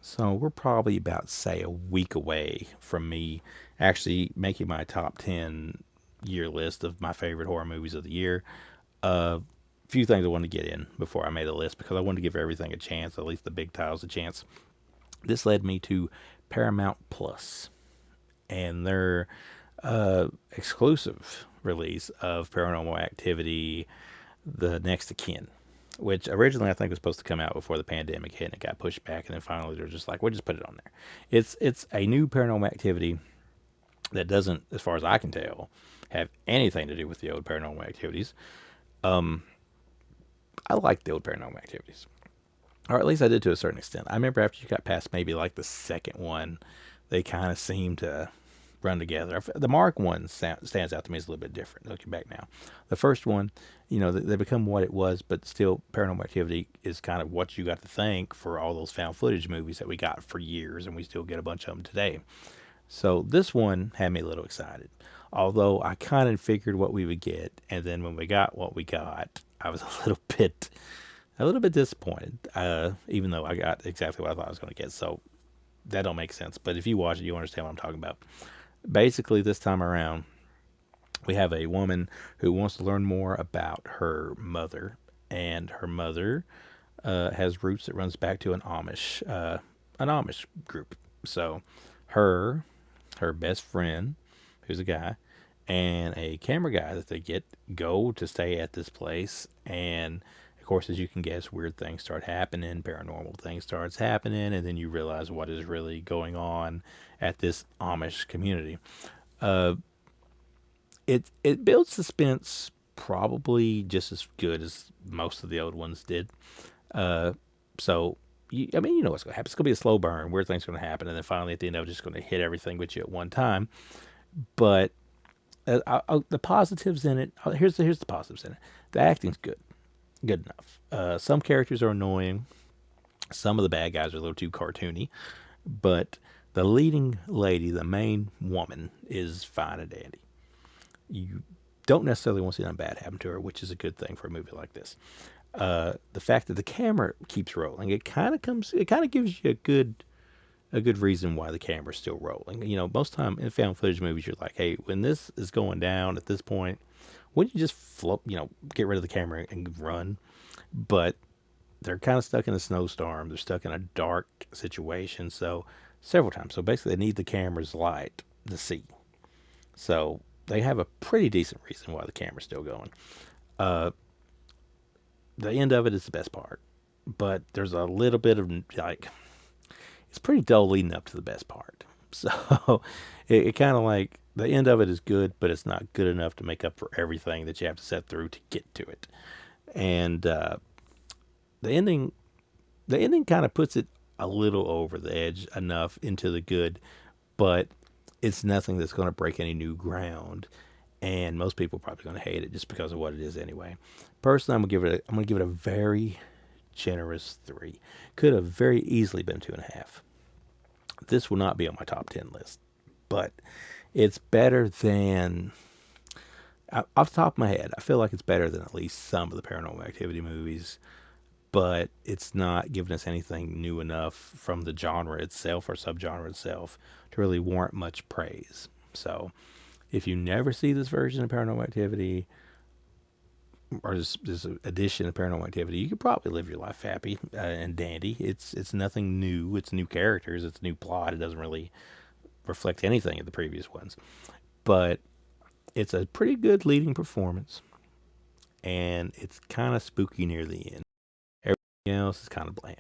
So we're probably about, say, a week away from me actually making my top 10 year list of my favorite horror movies of the year. A few things I wanted to get in before I made a list because I wanted to give everything a chance, at least the big titles a chance. This led me to Paramount Plus and their exclusive release of Paranormal Activity, The Next of Kin, which originally I think was supposed to come out before the pandemic hit and it got pushed back, and then finally they're just like, we'll just put it on there. It's a new Paranormal Activity that doesn't, as far as I can tell, have anything to do with the old Paranormal Activities. Um, I like the old Paranormal Activities, or at least I did to a certain extent. I remember after you got past maybe like the second one, they kind of seemed to run together. The Mark one stands out to me as a little bit different looking back now. The first one, they become what it was, but still, Paranormal Activity is kind of what you got to thank for all those found footage movies that we got for years, and we still get a bunch of them today. So this one had me a little excited, although I kind of figured what we would get, and then when we got what we got, I was a little bit disappointed. Even though I got exactly what I thought I was going to get, so that don't make sense. But if you watch it, you understand what I'm talking about. Basically, this time around, we have a woman who wants to learn more about her mother, and her mother has roots that runs back to an Amish group. So, her her best friend, who's a guy, and a camera guy that they get go to stay at this place, and of course, as you can guess, weird things start happening, paranormal things starts happening, and then you realize what is really going on at this Amish community. Uh, it builds suspense probably just as good as most of the old ones did. Uh, so I mean, you know what's going to happen. It's going to be a slow burn. Weird things going to happen, and then finally at the end, I'm just going to hit everything with you at one time. But the positives in it. Here's the positives in it. The acting's good enough. Some characters are annoying. Some of the bad guys are a little too cartoony, but the leading lady, the main woman, is fine and dandy. You don't necessarily want to see nothing bad happen to her, which is a good thing for a movie like this. The fact that the camera keeps rolling, it kind of gives you a good reason why the camera's still rolling. Most time in found footage movies, you're like, hey, when this is going down at this point, wouldn't you just float, get rid of the camera and run? But they're kind of stuck in a snowstorm. They're stuck in a dark situation. So several times. So basically, they need the camera's light to see. So they have a pretty decent reason why the camera's still going. Uh, the end of it is the best part, but there's a little bit of like it's pretty dull leading up to the best part. So it kind of like the end of it is good, but it's not good enough to make up for everything that you have to set through to get to it. And the ending, the ending kind of puts it a little over the edge enough into the good, but it's nothing that's going to break any new ground. And most people are probably going to hate it just because of what it is anyway. Personally, I'm gonna give it a very generous 3. Could have very easily been 2.5. This will not be on my top 10 list, but it's better than, off the top of my head, I feel like it's better than at least some of the Paranormal Activity movies, but it's not giving us anything new enough from the genre itself or subgenre itself to really warrant much praise. So, if you never see this version of Paranormal Activity, or this edition of Paranormal Activity, you could probably live your life happy and dandy. It's nothing new. It's new characters. It's new plot. It doesn't really reflect anything of the previous ones, but it's a pretty good leading performance, and it's kind of spooky near the end. Everything else is kind of bland.